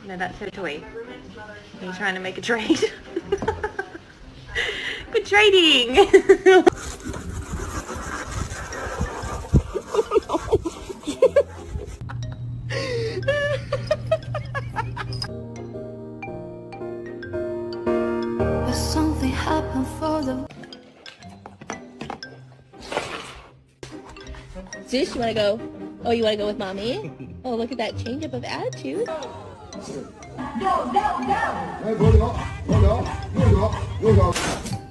No, that's her toy. Are you trying to make a trade? Good trading! Something happened for the... Zeus, you wanna go? Oh, you wanna go with mommy? Oh, look at that change up of attitude. Go, go, go! Hey, go, go, go, go, go, go.